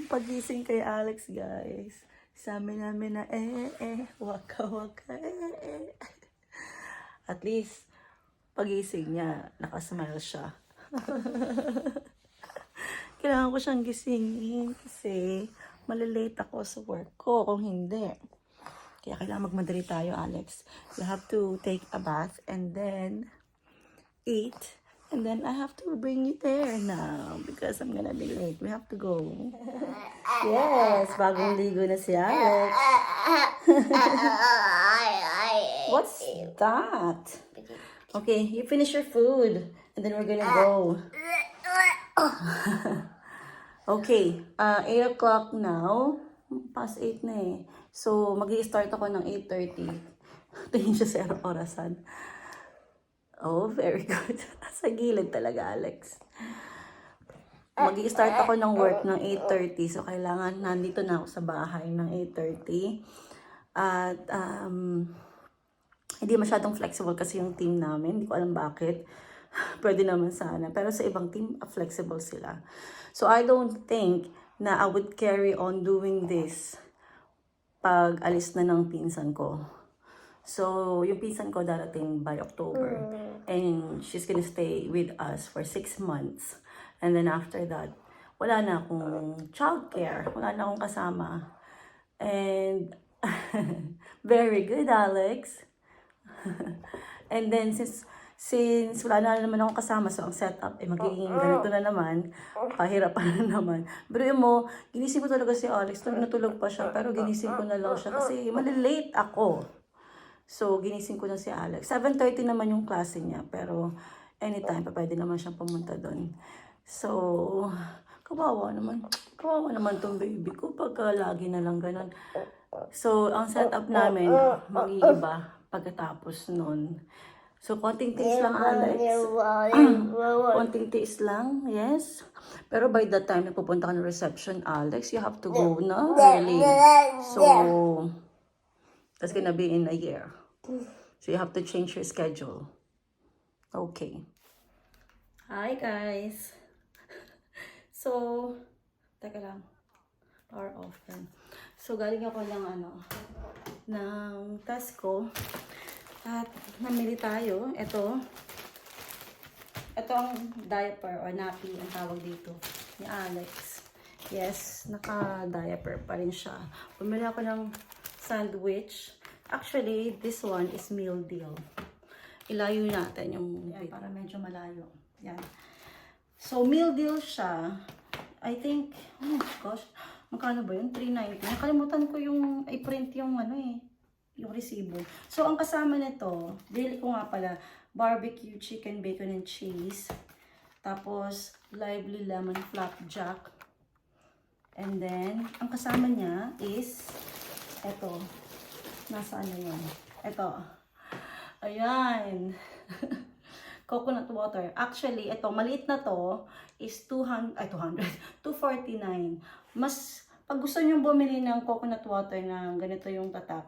pagising kay Alex, guys. Sabi namin na, waka waka, At least, pagising niya, nakasmile siya. Kailangan ko siyang gisingin kasi malilate ako sa work ko kung hindi. Kaya kailangan magmadali tayo, Alex. We have to take a bath and then eat. And then I have to bring you there now because I'm gonna be late. We have to go. Yes, bagong ligo na si Alex. What's that? Okay, you finish your food and then we're gonna go. Okay, 8 o'clock now. Past 8 na eh. So, mag-i-start ako ng 8:30. Tingin siya sa orasan. Oh, very good. Sa gilid talaga, Alex. Mag-i-start ako ng work ng 8:30. So, kailangan nandito na ako sa bahay ng 8:30. At, hindi masyadong flexible kasi yung team namin. Hindi ko alam bakit. Pwede naman sana. Pero sa ibang team, flexible sila. So, I don't think na I would carry on doing this pag alis na ng pinsan ko. So, yung pinsan ko darating by October. And she's gonna stay with us for 6 months. And then after that, wala na akong childcare. Wala na akong kasama. And, very good, Alex. And then, since wala na naman akong kasama, so ang setup, magiging ganito na naman, pahirapan na naman. Pero mo, ginising ko talaga si Alex, natulog pa siya, pero ginising ko na lang siya kasi malilate ako. So, ginising ko na si Alex. 7:30 naman yung klase niya, pero anytime pa pwede naman siyang pumunta doon. So, kawawa naman tong baby ko pagka lagi na lang ganun. So, ang setup namin, mag-iiba pagkatapos nun. So, konting tiis lang, Alex. Konting tiis lang, yes. Pero by that time, pupunta ka ng reception, Alex, you have to go na early. So, that's gonna be in a year. So, you have to change your schedule. Okay. Hi, guys. So, teka lang. Power off yan. So, galing ako ng Tesco. At namili tayo. Ito ang diaper or nappy ang tawag dito ni Alex. Yes, naka-diaper pa rin siya. Bumili ako ng sandwich. Actually, this one is meal deal. Ilayo natin yung para medyo malayo. Yan. So, meal deal siya. I think, oh my gosh, magkano ba yun? $3.90. Nakalimutan ko yung i-print yung yung resibo. So, ang kasama nito, bili ko nga pala, barbecue chicken, bacon, and cheese. Tapos, lively lemon flapjack. And then, ang kasama niya is, eto. Nasaan na yun? Eto. Ayan. Coconut water. Actually, ito, maliit na to is 249. Mas, pag gusto nyo bumili ng coconut water na ganito yung tatak,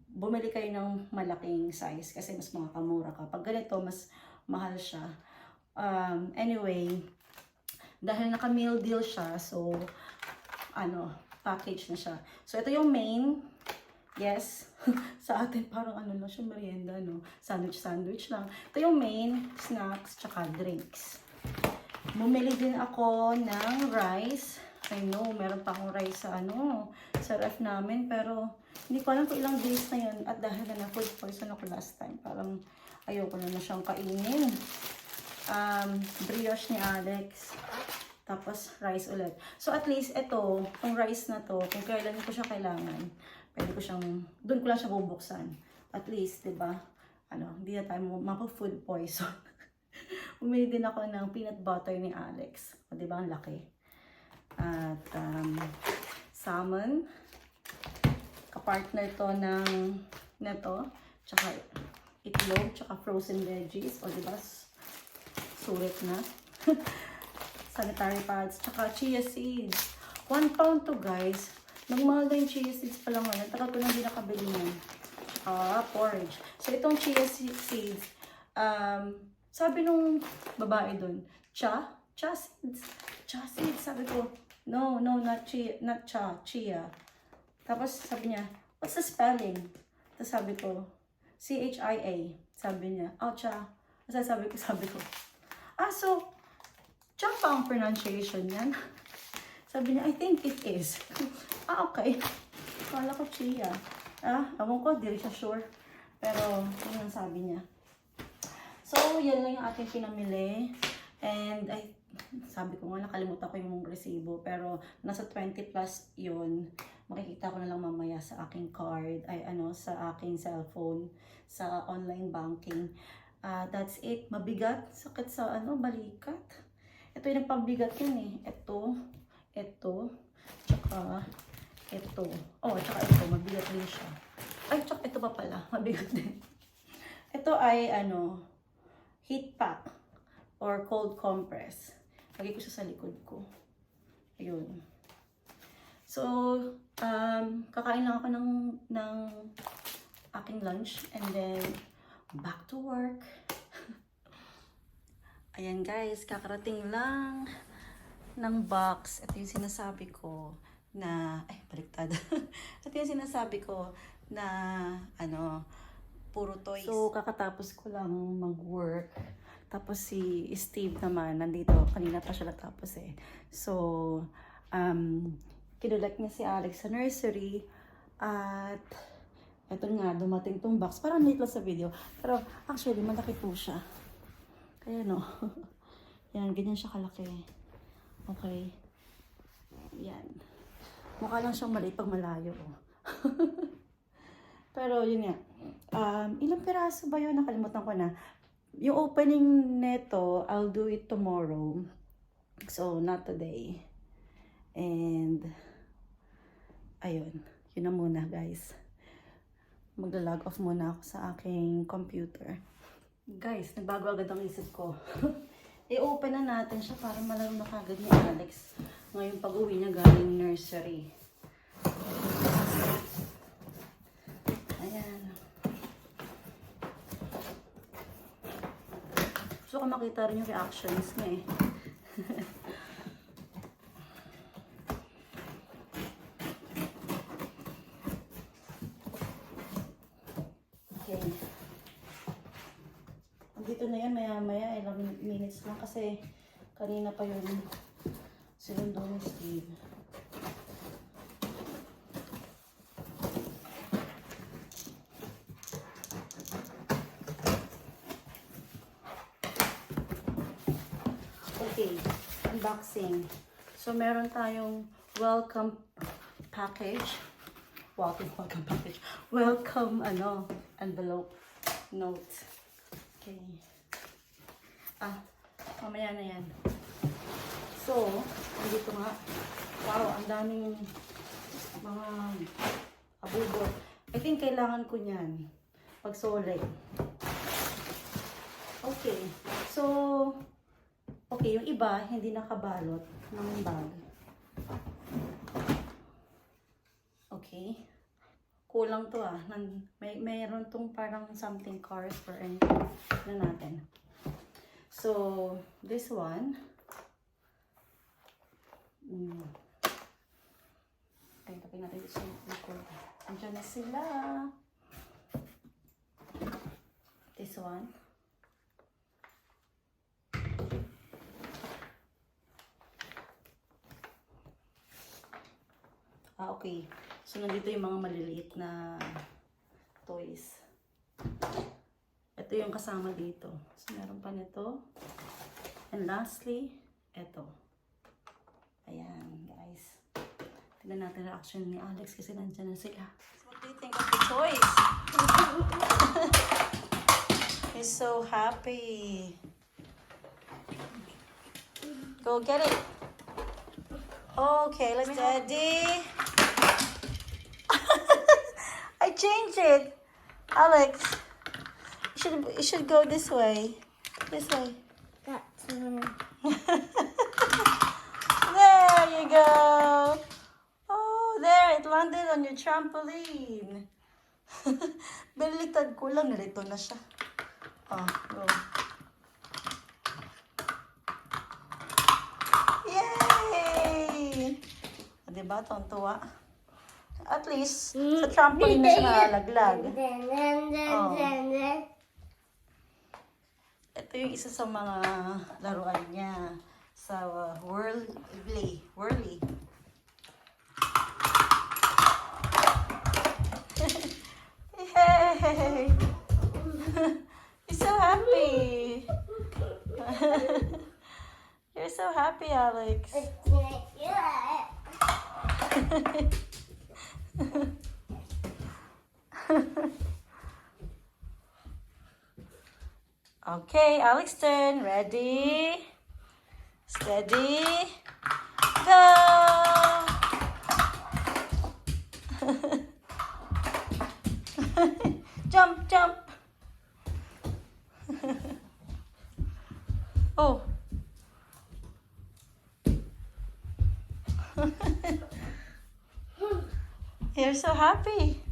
bumili kayo ng malaking size kasi mas makakamura ka. Pag ganito, mas mahal siya. Anyway, dahil naka-meal deal siya, so, package na siya. So, ito yung main. Yes. Sa atin, parang lang siya, merienda, no? Sandwich lang. Ito yung main, snacks, tsaka drinks. Bumili din ako ng rice. I know, meron pa akong rice sa ref namin, pero hindi ko alam kung ilang days na yun. At dahil na food poison ako last time, parang ayoko na siyang kainin. Brioche ni Alex. Tapos, rice ulit. So, at least, ito, yung rice na to, kung kailan ko siya kailangan, pwede ko siyang, doon ko lang siya bubuksan. At least, diba, hindi na tayo mapa-food poison. Umili din ako ng peanut butter ni Alex. O, diba, ang laki. At, salmon. Kapartner to ng, neto, tsaka itlog, tsaka frozen veggies. O, diba, sulit na. Sanitary pads, tsaka chia seeds. 1 pound to, guys. Nagmahal na yung chia seeds pa lang ngayon. Tagal ko nang hindi nakabili niyan. Tsaka porridge. So, itong chia seeds, sabi nung babae dun, chia seeds. Sabi ko, No, not chia, chia. Tapos sabi niya, what's the spelling? Tapos sabi ko, C-H-I-A. Sabi niya, oh, cha. Tapos sabi ko, so, cha pa ang pronunciation yan? Sabi niya, I think it is. Okay. Kala ko chia. Ewan ko, di rin siya sure. Pero, yun ang sabi niya. So, yan lang yung aking pinamili. And, sabi ko nga, nakalimutan ko yung resibo. Pero, nasa 20 plus yun. Makikita ko na lang mamaya sa aking card. Sa aking cellphone. Sa online banking. That's it. Mabigat. Sakit sa, balikat. Ito yung nagpabigat yun eh. Ito. Tsaka, ito. Tsaka ito. Mabigat din siya. Tsaka ito pa pala. Mabigat din. Ito ay, heat pack. Or cold compress. Lagay ko siya sa likod ko. Ayun. So, kakain lang ako ng aking lunch. And then, back to work. Ayan guys, kakarating lang ng box. Ito yung sinasabi ko na, baliktad. Ito yung sinasabi ko na, puro toys. So, kakatapos ko lang mag-work. Tapos si Steve naman, nandito. Kanina pa siya natapos eh. So, kinulek niya si Alex sa nursery. At, eto nga, dumating tong box. Parang late lang sa video. Pero, actually, malaki po siya. Kaya no. Yan, ganyan siya kalaki. Okay. Yan. Mukha lang siyang maliit pag malayo. Pero, yun nga. Ilang piraso ba yun? Nakalimutan ko na. Yung opening neto, I'll do it tomorrow. So, not today. And, ayun. Yun na muna, guys. Magla-log off muna ako sa aking computer. Guys, nagbago agad ang isip ko. I-open na natin siya para malaro na kagad ni Alex. Ngayon pag-uwi niya galing nursery. Ayan. Gusto ko makita rin yung reactions niya eh. Okay. Dito na yan, maya-maya, ilang minutes lang kasi kanina pa yung sinundo ni Steve. Okay, unboxing. So, meron tayong welcome package. Welcome package. Welcome, envelope, note. Okay. Mamaya na yan. So, dito nga. Wow, ang daming mga abubot. I think kailangan ko niyan. Pag-solid. Okay. So, okay, yung iba, hindi nakabalot ng bag. Okay. Kulang to mayroon tong parang something cars for anything na natin. So, this one. Tapin natin ito sa record. Andiyan na sila. This one. Okay. So, nandito yung mga maliliit na toys. Ito yung kasama dito. So, meron pa nito. And lastly, ito. Ayan, guys. Tignan natin reaction ni Alex kasi nandiyan na sila. So, what do you think of the toys? He's so happy. Go get it. Okay, let's Daddy. I changed it. Alex, you should go this way. This way. That's There you go. Oh, there. It landed on your trampoline. Baliktad ko lang. Nalito na siya. Go. Yay! Diba? Tuwa. At least, sa trampoline na siya nalalaglag. Oh. Ito yung isa sa mga laruan niya sa Whirly. Hey! You're so happy. You're so happy, Alex. Okay, Alex turn. Ready? Steady. Go! Jump, jump. Oh. You're so happy.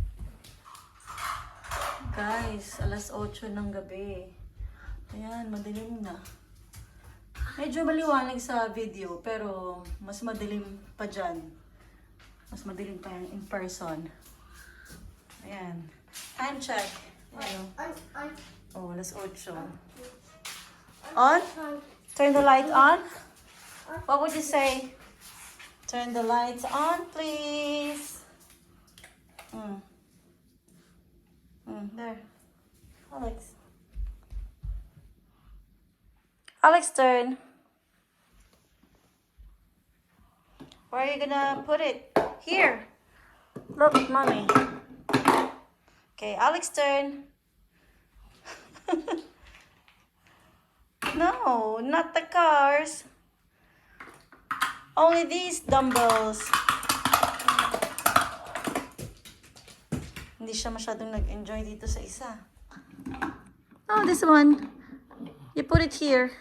Guys, alas 8 ng gabi. Ayan, madilim na. Medyo maliwanag sa video, pero mas madilim pa dyan. Mas madilim pa yan in person. Ayan. Time check. Ayan. Oh, alas 8. On? Turn the light on? What would you say? Turn the lights on, please. There. Alex. Alex, turn. Where are you gonna put it? Here. Look, mommy. Okay, Alex, turn. No, not the cars. Only these dumbbells. Hindi siya masyadong nag-enjoy dito sa isa. Oh, this one. You put it here.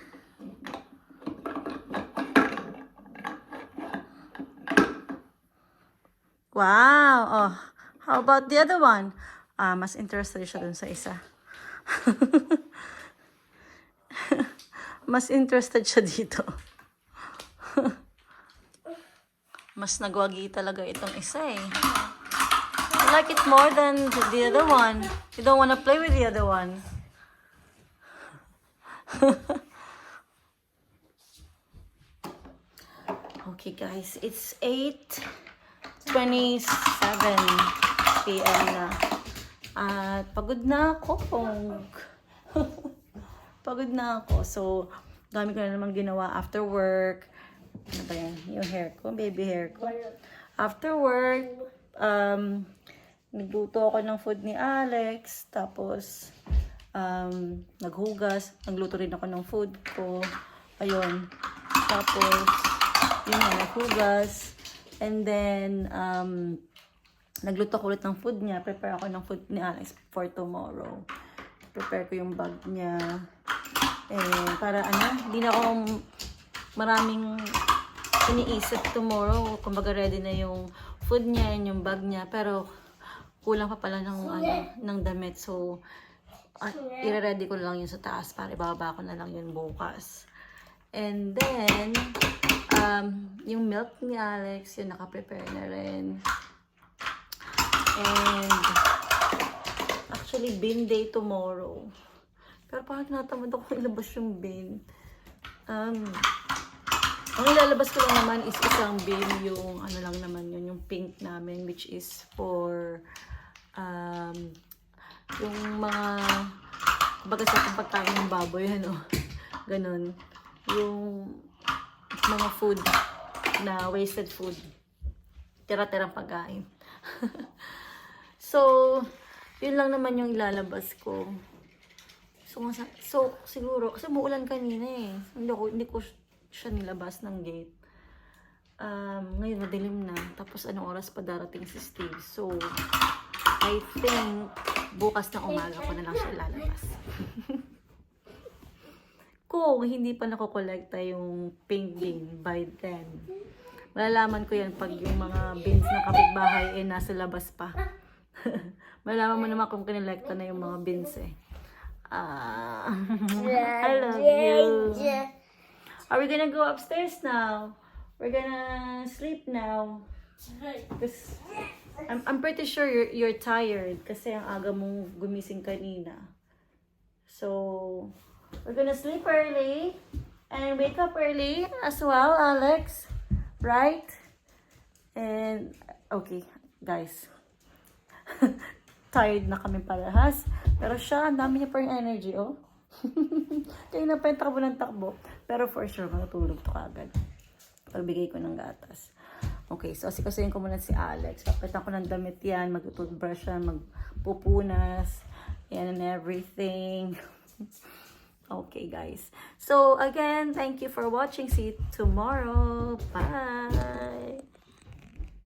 Wow. Oh, how about the other one? Mas interested siya dun sa isa. Mas interested siya dito. Mas nagwagi talaga itong isa eh. I like it more than the other one. You don't want to play with the other one. Okay guys, it's 8:27 p.m. na. At pagod na ako. Pagod na ako. So, dami ko na naman ginawa after work. Ano ba yan? Yung hair ko, baby hair ko. After work, nagluto ako ng food ni Alex. Tapos, naghugas. Nagluto rin ako ng food ko. Ayun. Tapos, yun na, naghugas. And then, nagluto ko ulit ng food niya. Prepare ako ng food ni Alex for tomorrow. Prepare ko yung bag niya. Para hindi na ako maraming iniisip tomorrow. Kumbaga ready na yung food niya and yung bag niya. Pero kulang pa pala ng damit. So, i-ready ko lang yun sa taas para ibababa ko na lang yun bukas. And then, yung milk ni Alex, yun nakaprepare na rin. And, actually, bin day tomorrow. Pero parang natamad ako ilabas yung bin. Ang ilalabas ko lang naman is isang bin, yung ano lang naman yun, yung pink namin, which is for yung mga baga sa pagkain ng baboy, ano, ganun. Yung mga food na wasted food. Tira-tirang pagkain. So, yun lang naman yung ilalabas ko. So siguro, kasi muulan kanina eh. Hindi ko siya nilabas ng gate. Ngayon madilim na. Tapos anong oras pa darating si Steve. So, I think bukas na umaga ko na lang siya lalabas. Kung hindi pa nakokolekta yung pink bin by then, malalaman ko yan pag yung mga bins ng kapitbahay nasa labas pa. Malalaman mo naman kung kinolekta na yung mga bins eh. I love you. Are we gonna go upstairs now? We're gonna sleep now. Because I'm pretty sure you're tired kasi ang aga mong gumising kanina. So, we're gonna sleep early and wake up early as well, Alex. Right? And, okay, guys. Tired na kami parehas. Pero siya, ang dami niya pa yung energy, oh. Kaya na pa yung takbo ng takbo. Pero for sure, matutulog to kagad. Pagbigay ko ng gatas. Okay, so asikasuhin ko muna si Alex. Papitan ko ng damit yan, mag-toothbrush yan, magpupunas, yan and everything. Okay, guys. So, again, thank you for watching. See you tomorrow. Bye!